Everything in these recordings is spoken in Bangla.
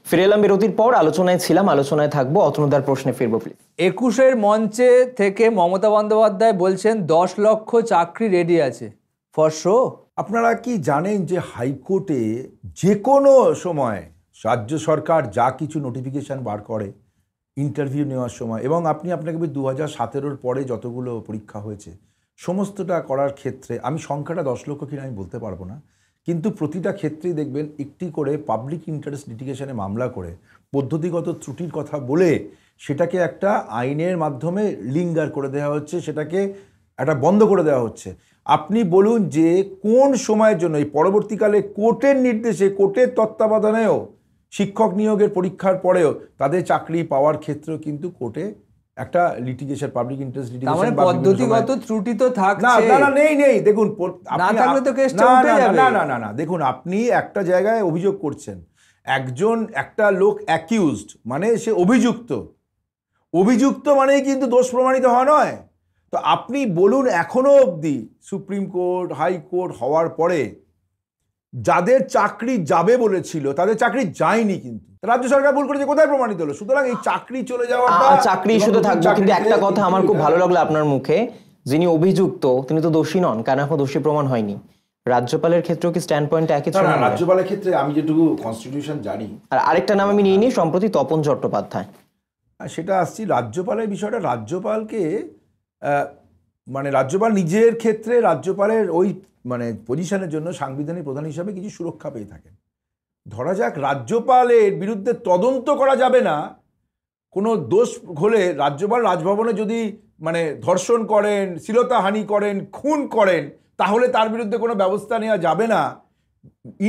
ফিরে এলাম বিরতির পর। আলোচনায় ছিলাম, আলোচনায় থাকবো। অতনুদার প্রশ্নে ফিরবো প্লিজ। 21-এর মঞ্চে থেকে মমতা বন্দ্যোপাধ্যায় বলছেন 10 লক্ষ চাকরি রেডি আছে ফর শো। আপনারা কি জানেন যে হাইকোর্টে যে কোনো সময় রাজ্য সরকার যা কিছু নোটিফিকেশান বার করে ইন্টারভিউ নেওয়ার সময়, এবং আপনাকে 2017-র পরে যতগুলো পরীক্ষা হয়েছে সমস্তটা করার ক্ষেত্রে, আমি সংখ্যাটা 10 লক্ষ কিনা আমি বলতে পারবো না, কিন্তু প্রতিটা ক্ষেত্রেই দেখবেন একটি করে পাবলিক ইন্টারেস্ট লিটিগেশনে মামলা করে পদ্ধতিগত ত্রুটির কথা বলে সেটাকে একটা আইনের মাধ্যমে লিঙ্গার করে দেওয়া হচ্ছে, সেটাকে একটা বন্ধ করে দেওয়া হচ্ছে। আপনি বলুন যে কোন সময়ের জন্য এই পরবর্তীকালে কোর্টের নির্দেশে, কোর্টের তত্ত্বাবধানেও শিক্ষক নিয়োগের পরীক্ষার পরেও তাদের চাকরি পাওয়ার ক্ষেত্রেও কিন্তু কোর্টে একটা লিটিগেশন, পাবলিক ইন্টারেস্ট লিটিগেশন, পদ্ধতিগত ত্রুটি তো থাকছে। না নেই দেখুন, না থাকলে তো কেসটা উঠে যাবে। না দেখুন, আপনি একটা জায়গায় অভিযোগ করছেন, একটা লোক অ্যাকিউজড মানে সে অভিযুক্ত মানেই কিন্তু দোষ প্রমাণিত হওয়া নয়। তো আপনি বলুন এখনো অবধি সুপ্রিম কোর্ট, হাইকোর্ট হওয়ার পরে যাদের চাকরি যাবে বলেছিল তাদের চাকরি যায়নি, কিন্তু রাজ্য সরকার ভুল করেছে, কোথায় প্রমাণিত হলো? সুতরাং এই চাকরি চলে যাওয়াটা, চাকরি ইস্যুতে থাকবে। কিন্তু একটা কথা আমার খুব ভালো লাগলো আপনার মুখে, যিনি অভিযুক্ত তিনি তো দোষী নন, কারণ এখন দোষী প্রমাণ হয়নি। রাজ্যপালের ক্ষেত্রেও কি স্ট্যান্ড পয়েন্ট একই ছিল? রাজ্যপালের ক্ষেত্রে আমি যেটুকু কনস্টিটিউশন জানি, আর আরেকটা নাম আমি নিয়ে নিই, সম্প্রতি তপন চট্টোপাধ্যায়। সেটা আসছি রাজ্যপালের বিষয়টা। রাজ্যপালকে মানে রাজ্যপাল নিজের ক্ষেত্রে রাজ্যপালের ওই মানে পজিশনের জন্য সাংবিধানিক প্রধান হিসাবে কিছু সুরক্ষা পেয়ে থাকেন। ধরা যাক রাজ্যপালের বিরুদ্ধে তদন্ত করা যাবে না, কোনো দোষ হলে রাজ্যপাল রাজভবনে যদি মানে ধর্ষণ করেন, শ্লীলতাহানি করেন, খুন করেন, তাহলে তার বিরুদ্ধে কোনো ব্যবস্থা নেওয়া যাবে না,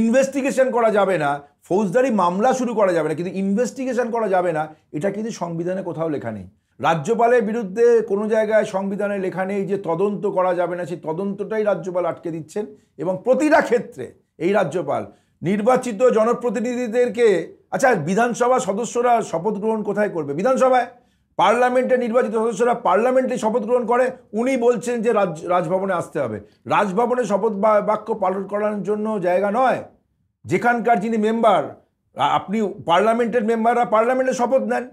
ইনভেস্টিগেশন করা যাবে না, ফৌজদারি মামলা শুরু করা যাবে না, কিন্তু ইনভেস্টিগেশন করা যাবে না, এটা কিন্তু সংবিধানে কোথাও লেখা নেই। রাজ্যপালের বিরুদ্ধে কোনো জায়গায় সংবিধানে লেখা নেই যে তদন্ত করা যাবে না, সেই তদন্তটাই রাজ্যপাল আটকে দিচ্ছেন। এবং প্রতিটা ক্ষেত্রে এই রাজ্যপাল নির্বাচিত জনপ্রতিনিধিদেরকে, আচ্ছা বিধানসভা সদস্যরা শপথ গ্রহণ কোথায় করবে? বিধানসভায়। পার্লামেন্টে নির্বাচিত সদস্যরা পার্লামেন্টে শপথ গ্রহণ করে, উনি বলছেন যে রাজভবনে আসতে হবে। রাজভবনে শপথ বাক্য পালন করার জন্য জায়গা নয়। যেখানকার যিনি মেম্বার, আপনি পার্লামেন্টের মেম্বাররা পার্লামেন্টে শপথ নেন,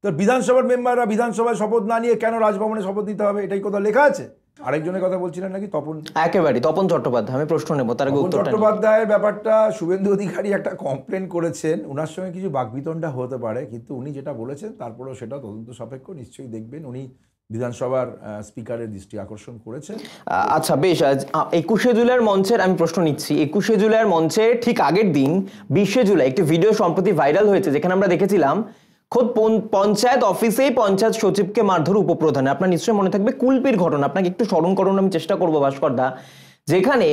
তো বিধানসভার মেম্বাররা বিধানসভায় শপথ না নিয়ে কেন রাজভবনে শপথ নিতে হবে? এটাই কোথাও লেখা আছে? আরেকজনের কথা বলছিলেন নাকি, তপন? একেবারে তপন চট্টোপাধ্যায়। আমি প্রশ্ন নেব, তার তপন চট্টোপাধ্যায়ের ব্যাপারটা শুভেন্দু অধিকারী একটা কমপ্লেন করেছেন, ওনার সঙ্গে কিছু বাকবিতণ্ডা হতে পারে, কিন্তু উনি যেটা বলেছেন তারপরেও সেটা তদন্ত সাপেক্ষ, নিশ্চয়ই দেখবেন। উনি বিধানসভার স্পিকারের দৃষ্টি আকর্ষণ করেছেন। আচ্ছা বেশ, 21শে জুলাইয়ের মঞ্চের আমি প্রশ্ন নিচ্ছি। 21শে জুলাইয়ের মঞ্চে ঠিক আগের দিন 20শে জুলাই একটি ভিডিও সম্প্রতি ভাইরাল হয়েছে, যেখানে আমরা দেখেছিলাম খোদ পঞ্চায়েত অফিসেই পঞ্চায়েত সচিবকে মারধর উপপ্রধানে। আপনার নিশ্চয়ই মনে থাকবে কুলপির ঘটনা, আপনাকে একটু স্মরণ করুন, আমি চেষ্টা করবো ভাস্কর দা। যেখানে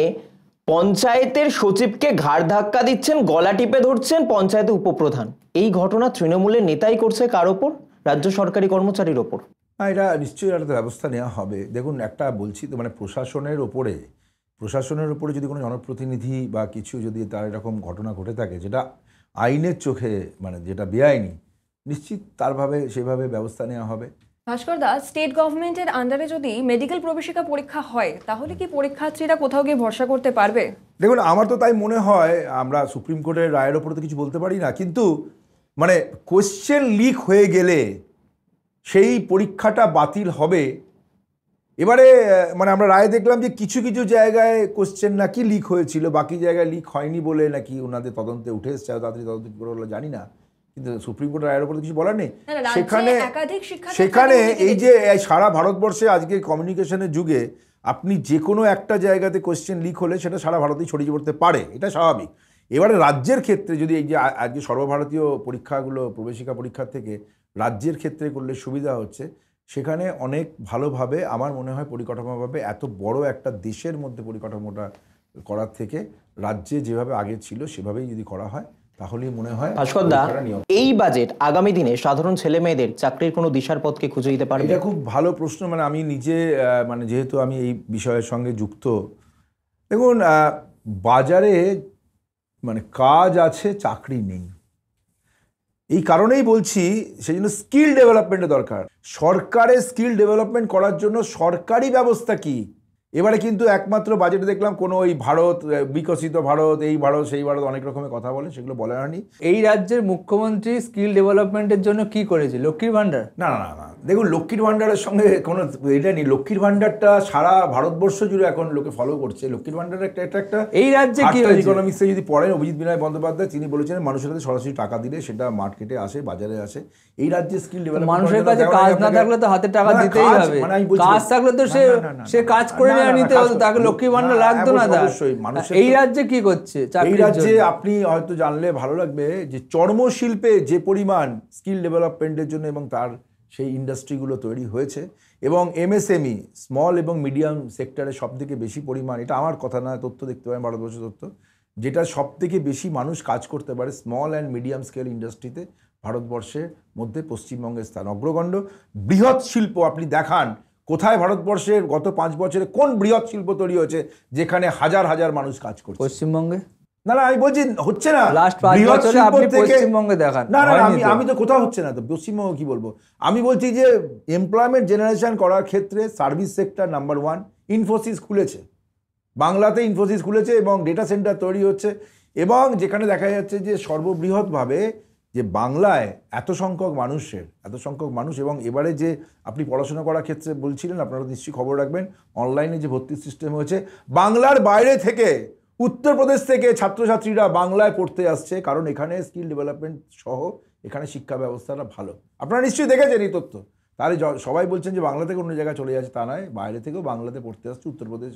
পঞ্চায়েতের সচিবকে ঘাড় ধাক্কা দিচ্ছেন, গলা টিপে ধরছেন পঞ্চায়েতের উপপ্রধান। এই ঘটনা তৃণমূলের নেতাই করছে কার ওপর? রাজ্য সরকারি কর্মচারীর ওপর। এটা নিশ্চয়ই একটা ব্যবস্থা নেওয়া হবে। দেখুন, একটা বলছি তো, মানে প্রশাসনের ওপরে যদি কোনো জনপ্রতিনিধি বা কিছু যদি তার এরকম ঘটনা ঘটে থাকে যেটা আইনের চোখে মানে যেটা বেআইনি, নিশ্চিত সেভাবে ব্যবস্থা নেওয়া হবে। ভাস্কর দা, স্টেট গভর্নমেন্টের আন্ডারে যদি মেডিকেল প্রবেশিকা পরীক্ষা হয়, তাহলে কি পরীক্ষার্থীরা কোথাও গিয়ে ভরসা করতে পারবে? দেখুন, আমার তো তাই মনে হয়। আমরা সুপ্রিম কোর্টের রায়ের ওপরে তো কিছু বলতে পারি না, কিন্তু মানে কোয়েশ্চেন লিক হয়ে গেলে সেই পরীক্ষাটা বাতিল হবে। এবারে মানে আমরা রায় দেখলাম যে কিছু কিছু জায়গায় কোয়েশ্চেন নাকি লিক হয়েছিল, বাকি জায়গায় লিক হয়নি বলে নাকি ওনাদের তদন্তে উঠে এসছে। তাড়াতাড়ি তদন্ত করে হলো জানি না, কিন্তু সুপ্রিম কোর্টের রায়ের উপর কিছু বলার নেই। সেখানে এই যে সারা ভারতবর্ষে আজকে কমিউনিকেশনের যুগে আপনি যে কোনো একটা জায়গাতে কোয়েশ্চেন লিক হলে সেটা সারা ভারতেই ছড়িয়ে পড়তে পারে, এটা স্বাভাবিক। এবারে রাজ্যের ক্ষেত্রে যদি এই যে আজকে সর্বভারতীয় পরীক্ষাগুলো, প্রবেশিকা পরীক্ষার থেকে রাজ্যের ক্ষেত্রে করলে সুবিধা হচ্ছে, সেখানে অনেক ভালোভাবে আমার মনে হয় পরিকাঠামোভাবে এত বড় একটা দেশের মধ্যে পরিকাঠামোটা করার থেকে রাজ্যে যেভাবে আগে ছিল সেভাবেই যদি করা হয় তাহলেই মনে হয়। ভাস্কর দা, এই বাজেট আগামী দিনে সাধারণ ছেলে মেয়েদের চাকরির কোনো দিশার পথকে খুঁজে দিতে পারবে? এটা খুব ভালো প্রশ্ন। মানে আমি নিজে মানে যেহেতু আমি এই বিষয়ের সঙ্গে যুক্ত, দেখুন বাজারে মানে কাজ আছে, চাকরি নেই। এই কারণেই বলছি, সেই জন্য স্কিল ডেভেলপমেন্টের দরকার। সরকারের স্কিল ডেভেলপমেন্ট করার জন্য সরকারি ব্যবস্থা কি, এবারে কিন্তু একমাত্র বাজেটে দেখলাম কোনো ওই ভারত, বিকশিত ভারত, এই ভারত সেই ভারত অনেক রকমের কথা বলে, সেগুলো বলা হয়নি। এই রাজ্যের মুখ্যমন্ত্রী স্কিল ডেভেলপমেন্টের জন্য কি করেছে? লক্ষ্মীর ভান্ডার? না না না না, দেখুন লক্ষ্মীর ভান্ডারের সঙ্গে কোনো এটা নেই। লক্ষ্মীর ভান্ডারটা সারা ভারতবর্ষ জুড়ে এখন লোকে ফলো করছে। লক্ষ্মীর ভান্ডারের একটা এই রাজ্যে কি হয়েছে? ইকোনমিক্সে যদি পড়েন, অভিজিৎ বিনয় বন্দ্যোপাধ্যায় তিনি বলেছেন মানুষের কাছে সরাসরি টাকা দিলে সেটা মার্কেটে আসে, বাজারে আসে। এই রাজ্যে স্কিল ডেভেলপমেন্ট, মানুষের কাছে কাজ না থাকলে তো হাতে টাকা দিতেই হবে, কাজ থাকলে তো সে কাজ করে নিতে হতো, তাকে লক্ষ্মীর ভান্ডার লাগতো না। এই রাজ্যে কি করছে? এই রাজ্যে আপনি হয়তো জানলে ভালো লাগবে যে চর্মশিল্পে যে পরিমাণ স্কিল ডেভেলপমেন্টের জন্য এবং তার সেই ইন্ডাস্ট্রিগুলো তৈরি হয়েছে, এবং এমএসএমই স্মল এবং মিডিয়াম সেক্টরে সব থেকে বেশি পরিমাণ, এটা আমার কথা না, তথ্য দেখতে পারেন ভারতবর্ষের তথ্য, যেটা সব থেকে বেশি মানুষ কাজ করতে পারে স্মল অ্যান্ড মিডিয়াম স্কেল ইন্ডাস্ট্রিতে ভারতবর্ষের মধ্যে পশ্চিমবঙ্গের স্থান অগ্রগণ্য। বৃহৎ শিল্প আপনি দেখান কোথায় ভারতবর্ষের গত 5 বছরে কোন বৃহৎ শিল্প তৈরি হয়েছে যেখানে হাজার হাজার মানুষ কাজ করছে? পশ্চিমবঙ্গে না না, আমি বলছি হচ্ছে না। লাস্ট 5 বছরে আপনি পশ্চিমবঙ্গে দেখান। না না, আমি তো কোথাও হচ্ছে না, তো পশ্চিমবঙ্গ কি বলবো। আমি বলছি যে এমপ্লয়মেন্ট জেনারেশন করার ক্ষেত্রে সার্ভিস সেক্টর নাম্বার 1। ইনফোসিস খুলেছে বাংলাতে, ইনফোসিস খুলেছে এবং ডেটা সেন্টার তৈরি হচ্ছে, এবং যেখানে দেখা যাচ্ছে যে সর্ববৃহৎভাবে যে বাংলায় এত সংখ্যক মানুষ, এবং এবারে যে আপনি পড়াশোনা করার ক্ষেত্রে বলছিলেন, আপনারা নিশ্চয়ই খবর রাখবেন, অনলাইনে যে ভর্তির সিস্টেম হয়েছে, বাংলার বাইরে থেকে উত্তরপ্রদেশ থেকে ছাত্রছাত্রীরা বাংলায় পড়তে আসছে, কারণ এখানে স্কিল ডেভেলপমেন্ট সহ এখানে শিক্ষা ব্যবস্থাটা ভালো। আপনারা নিশ্চয়ই দেখেছেন এই তথ্য। তাহলে সবাই বলছেন যে বাংলা থেকে অন্য জায়গায় চলে যাচ্ছে, তা নয়, বাইরে থেকেও বাংলাতে পড়তে আসছে উত্তরপ্রদেশ।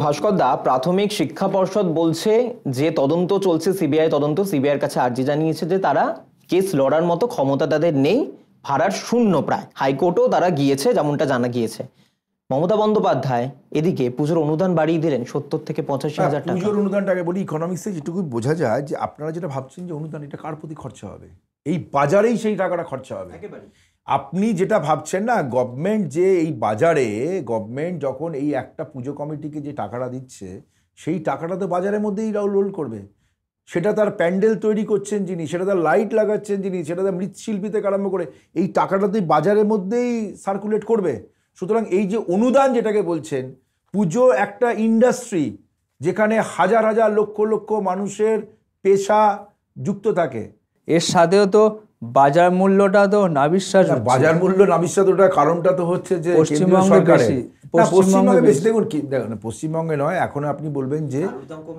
ভাস্কর দা, প্রাথমিক শিক্ষা পর্ষদ বলছে যে তদন্ত চলছে, সিবিআই তদন্ত, সিবিআইয়ের কাছে আর্জি জানিয়েছে যে তারা কেস লড়ার মতো ক্ষমতা তাদের নেই, ভাড়ার শূন্য প্রায়। হাইকোর্টেও তারা গিয়েছে, যেমনটা জানা গিয়েছে। মমতা বন্দ্যোপাধ্যায় এদিকে পুজোর অনুদান বাড়িয়ে দিলেন 70 থেকে 85,000 টাকা। পুজোর অনুদানটাকে বলি, ইকোনমিক্সে যেটুকু বোঝা যায় যে আপনারা যেটা ভাবছেন যে অনুদান, এটা কার প্রতি খরচা হবে? এই বাজারেই সেই টাকাটা খরচা হবে। আপনি যেটা ভাবছেন না, গভর্নমেন্ট যে এই বাজারে, গভর্নমেন্ট যখন এই একটা পুজো কমিটিকে যে টাকাটা দিচ্ছে, সেই টাকাটা তো বাজারের মধ্যেই রোল করবে। সেটা তার প্যান্ডেল তৈরি করছেন যিনি, সেটা তার লাইট লাগাচ্ছেন যিনি, সেটা তার মৃৎশিল্পী থেকে আরম্ভ করে এই টাকাটা তো বাজারের মধ্যেই সার্কুলেট করবে। সুতরাং এই যে অনুদান যেটাকে বলছেন, পুজো একটা ইন্ডাস্ট্রি যেখানে হাজার হাজার লক্ষ লক্ষ মানুষের পেশা যুক্ত থাকে। এর সাথেও তো বাজার মূল্যটা তো নাবিশ্বাস। বাজার মূল্য নাবিশ্বাস, ওটার কারণটা তো হচ্ছে যে পশ্চিমবঙ্গে বেশি। দেখুন কি, দেখুন পশ্চিমবঙ্গে নয়, এখন আপনি বলবেন যে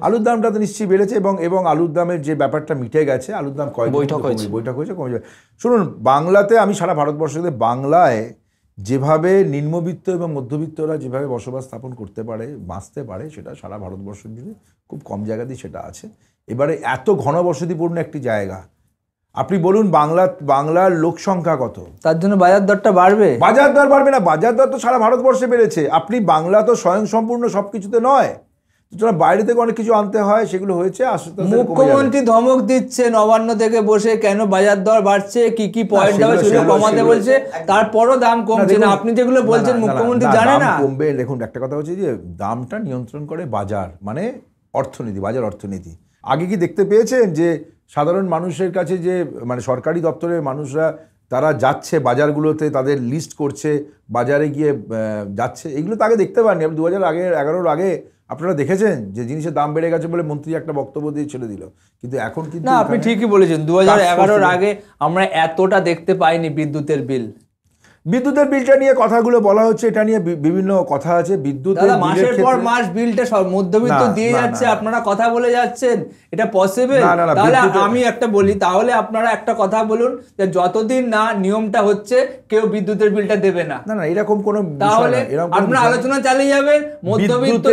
আলুর দামটা তো নিশ্চয়ই বেড়েছে, এবং আলুর দামের যে ব্যাপারটা মিটে গেছে, আলুর দাম বৈঠক হয়েছে, কমে যাবে। শুনুন, বাংলাতে, আমি সারা ভারতবর্ষে বাংলায় যেভাবে নিম্নবিত্ত এবং মধ্যবিত্তরা যেভাবে বসবাস স্থাপন করতে পারে, বাঁচতে পারে, সেটা সারা ভারতবর্ষ জুড়ে খুব কম জায়গাতেই সেটা আছে। এবারে এত ঘনবসতিপূর্ণ একটি জায়গা, আপনি বলুন বাংলার লোক সংখ্যা কত? তার জন্য বাজার দরটা বাড়বে? বাজার দর বাড়বে না, বাজার দর তো সারা ভারতবর্ষে বেড়েছে। আপনি বাংলা তো স্বয়ংসম্পূর্ণ সব কিছুতে নয়, সুতরাং বাইরে থেকে অনেক কিছু আনতে হয়, সেগুলো হয়েছে। মুখ্যমন্ত্রী ধমক দিচ্ছে নবান্ন থেকে বসে, কেন বাজার দর বাড়ছে, কি কি পয়েন্ট দেওয়া ছিল কমাতে বলছে, তারপরও দাম কমছে না। আপনি যেগুলো বলছেন মুখ্যমন্ত্রী জানে না। কমবে, দেখুন একটা কথা হচ্ছে যে দামটা নিয়ন্ত্রণ করে বাজার, মানে অর্থনীতি, বাজার অর্থনীতি। আগে কি দেখতে পেয়েছেন যে সাধারণ মানুষের কাছে যে, মানে সরকারি দপ্তরের মানুষরা তারা যাচ্ছে বাজারগুলোতে, তাদের লিস্ট করছে, বাজারে গিয়ে যাচ্ছে, এগুলো তো আগে দেখতে পাননি। 2011 আগে আপনারা দেখেছেন যে জিনিসের দাম বেড়ে গেছে বলে মন্ত্রী একটা বক্তব্য দিয়ে ছেড়ে দিল, কিন্তু এখন কিন্তু না, আপনি ঠিকই বলেছেন, 2011 আগে আমরা এতটা দেখতে পাইনি। বিদ্যুতের বিলটা নিয়ে কথাগুলো বলা হচ্ছে, এটা নিয়ে বিভিন্ন কথা আছে। বিদ্যুতের মাসের পর মাস বিলটা সব মধ্যবিত্ত দিয়ে যাচ্ছে, আপনারা কথা বলে যাচ্ছেন, এটা পসিবল? তাহলে আমি একটা বলি, তাহলে আপনারা একটা কথা বলুন যে যতদিন না নিয়মটা হচ্ছে কেউ বিদ্যুতের বিলটা দেবে না। না, এরকম কোনো তাহলে আপনারা আলোচনা চালিয়ে যাবেন, মধ্যবিত্ত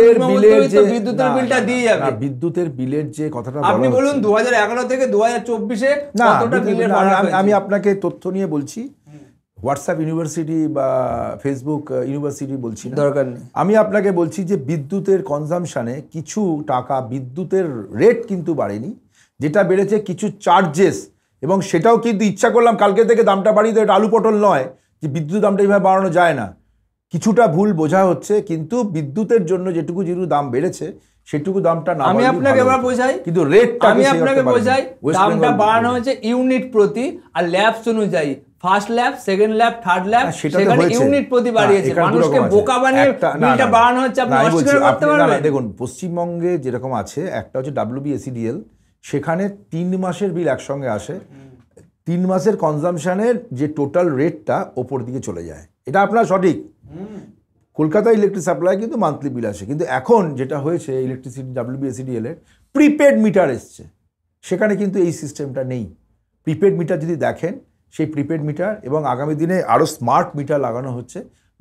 বিদ্যুতের বিলটা দিয়ে যাবে। বিদ্যুতের বিলের যে কথাটা আপনি বলুন 2011 থেকে 2024-এ কতটা বিলের ভাড়া হয়েছে? আমি আপনাকে তথ্য নিয়ে বলছি, হোয়াটসঅ্যাপ ইউনিভার্সিটি বা ফেসবুক ইউনিভার্সিটি বলছি না, দরকার নেই। আমি আপনাকে বলছি যে বিদ্যুতের কনজামশানে কিছু টাকা, বিদ্যুতের রেট কিন্তু বাড়েনি, যেটা বেড়েছে কিছু চার্জেস, এবং সেটাও কিন্তু ইচ্ছা করলাম কালকে থেকে দামটা বাড়িয়ে দেয়, এটা আলু পটল নয় যে বিদ্যুৎ দামটা এইভাবে বাড়ানো যায় না। কিছুটা ভুল বোঝা হচ্ছে, কিন্তু বিদ্যুতের জন্য যেটুকু দাম বেড়েছে সেটুকু দামটা না। আমি আপনাকে এবার বোঝাই, কিন্তু রেটটা আমি আপনাকে বোঝাই, দামটা বাড়ানো হয়েছে ইউনিট প্রতি আর ল্যাবস অনুযায়ী। First lab, second lab, third lab, সেটা তো সেখানে হয়েছে। ইউনিট প্রতি বাড়িয়েছে। এখানে মানুষকে দুরকম আছে। বোকা বানিয়ে বিলটা বাড়ানো হচ্ছে, আপনি না, আমি বলছি, অস্বীকার করতে আপনি- না, পারবেন? দেখুন পশ্চিমবঙ্গে যেরকম আছে, একটা হচ্ছে WBSEDL, সেখানে 3 মাসের বিল একসঙ্গে আসে। 3 মাসের কনজামশনের যে টোটাল রেটটা ওপর দিকে চলে যায়, এটা আপনার সঠিক। কলকাতা ইলেকট্রিক সাপ্লাই কিন্তু মান্থলি বিল আসে, কিন্তু এখন যেটা হয়েছে ইলেকট্রিসিটি WBSEDL এর প্রিপেড মিটার এসছে, সেখানে কিন্তু এই সিস্টেমটা নেই। প্রিপেড মিটার যদি দেখেন, সেই প্রিপেড মিটার এবং আগামী দিনে আরও স্মার্ট মিটার লাগানো হচ্ছে,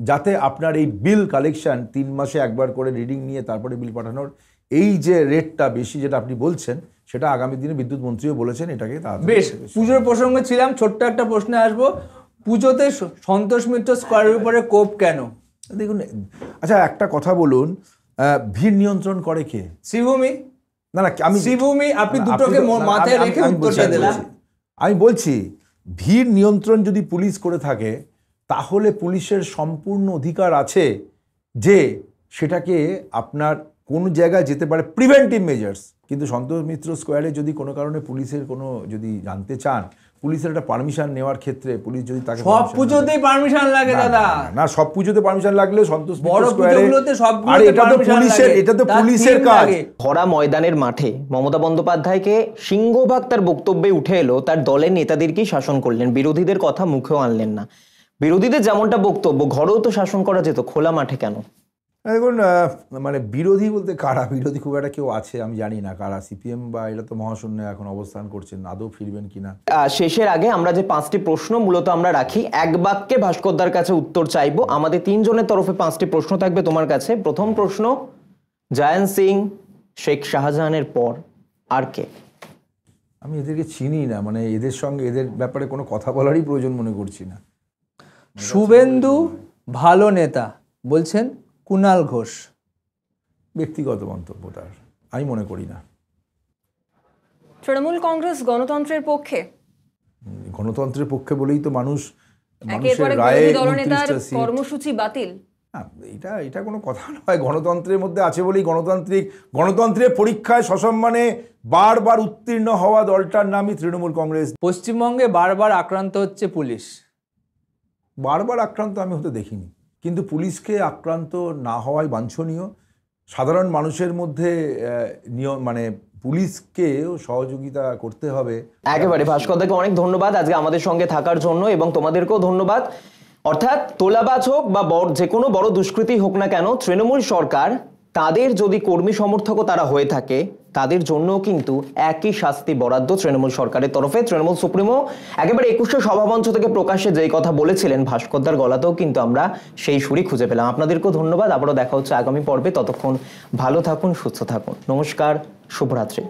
যাতে আপনার এই বিল কালেকশন 3 মাসে একবার করে রিডিং নিয়ে তারপরে বিল পাঠানোর এই যে রেটটা বেশি যেটা আপনি বলছেন, সেটা আগামী দিনে বিদ্যুৎ মন্ত্রীও বলেছেন এটাকে তাড়াতাড়ি। বেশ, পুজোর প্রসঙ্গে ছিলাম, ছোট্ট একটা প্রশ্নে আসবো। পুজোতে সন্তোষ মিত্র স্কোয়ারের উপরে কোপ কেন? দেখুন, আচ্ছা একটা কথা বলুন, ভিড় নিয়ন্ত্রণ করে কে? শ্রীভূমি। না না, আমি শ্রীভূমি, আপনি দুটোকে মাথায় রেখে উত্তরটা দিলাম। আমি বলছি, ভিড় নিয়ন্ত্রণ যদি পুলিশ করে থাকে, তাহলে পুলিশের সম্পূর্ণ অধিকার আছে যে সেটাকে আপনার কোন জায়গায় যেতে পারে, প্রিভেন্টিভ মেজার্স। কিন্তু সন্তোষ মিত্র স্কোয়ারে যদি কোনো কারণে পুলিশের কোনো যদি জানতে চান, পুলিশের একটা পারমিশন নেওয়ার ক্ষেত্রে পুলিশ যদি তাকে সব পুজোতেই পারমিশন লাগে দাদা। না, সব পুজোতে পারমিশন লাগলেও সন্তোষ মিত্র বড় স্কোয়ারে, পুজোগুলোতে সবগুলোতে আরে এটা তো permission পুলিশের, লাগে, এটা তো তার পুলিশের theme কাজ। লাগে। ভরা ময়দানের মাঠে মমতা বন্দ্যোপাধ্যায়কে সিংহভাগ তার বক্তব্যে উঠে এলো তার দলের নেতাদেরকেই শাসন করলেন, বিরোধীদের কথা মুখেও আনলেন না। বিরোধীদের যেমনটা বক্তব্য, ঘরেও তো শাসন করা যেত, খোলা মাঠে কেন? দেখুন, মানে বিরোধী বলতে কারা, বিরোধী খুব একটা কেউ আছে আমি জানি না কারা। CPM বা এটা তো মহাশূন্যে এখন অবস্থান করছেন, আদৌ ফিরবেন কিনা। শেষের আগে আমরা যে 5টি প্রশ্ন মূলত আমরা রাখি, এক বাক্যে ভাস্করদার কাছে উত্তর চাইবো। আমাদের 3 জনের তরফে 5টি প্রশ্ন থাকবে তোমার কাছে। প্রথম প্রশ্ন, জায়ান সিং, শেখ শাহজাহানের পর আর কে? আমি এদেরকে চিনি না, মানে এদের সঙ্গে এদের ব্যাপারে কোনো কথা বলারই প্রয়োজন মনে করছি না। শুভেন্দু ভালো নেতা বলছেন কুণাল ঘোষ। ব্যক্তিগত মন্তব্য তার, আমি মনে করি না। তৃণমূল কংগ্রেস গণতন্ত্রের পক্ষে? গণতন্ত্রের পক্ষে বলেই তো মানুষ একের পর মানুষের এক রায়ে বিরোধী দলনেতার 29টা সিট। কর্মসূচি বাতিল। না, এটা কোনো কথা নয়। গণতন্ত্রের মধ্যে আছে বলেই গণতন্ত্রের পরীক্ষায় সসম্মানে বারবার উত্তীর্ণ হওয়া দলটার নামই তৃণমূল কংগ্রেস। পশ্চিমবঙ্গে বারবার আক্রান্ত হচ্ছে পুলিশ। বারবার আক্রান্ত আমি হতে দেখিনি, কিন্তু পুলিশকে আক্রান্ত না হওয়াই বাঞ্ছনীয়। সাধারণ মানুষের মধ্যে নিয়ম, মানে পুলিশকেও সহযোগিতা করতে হবে। একেবারে ভাস্করদাকে অনেক ধন্যবাদ আজকে আমাদের সঙ্গে থাকার জন্য, এবং তোমাদেরকেও ধন্যবাদ। অর্থাৎ তোলাবাজ হোক বা যে কোনো বড় দুষ্কৃতি হোক না কেন, তৃণমূল সরকার তাদের যদি কর্মী সমর্থকও তারা হয়ে থাকে, তাদের জন্য কিন্তু একই শাস্তি বরাদ্দ তৃণমূল সরকারের তরফে। তৃণমূল সুপ্রিমো একেবারে 21শে সভামঞ্চ থেকে প্রকাশ্যে যেই কথা বলেছিলেন, ভাস্করদার গলাতেও কিন্তু আমরা সেই সুরই খুঁজে পেলাম। আপনাদেরকেও ধন্যবাদ। আবারও দেখা হচ্ছে আগামী পর্বে। ততক্ষণ ভালো থাকুন, সুস্থ থাকুন। নমস্কার, শুভরাত্রি।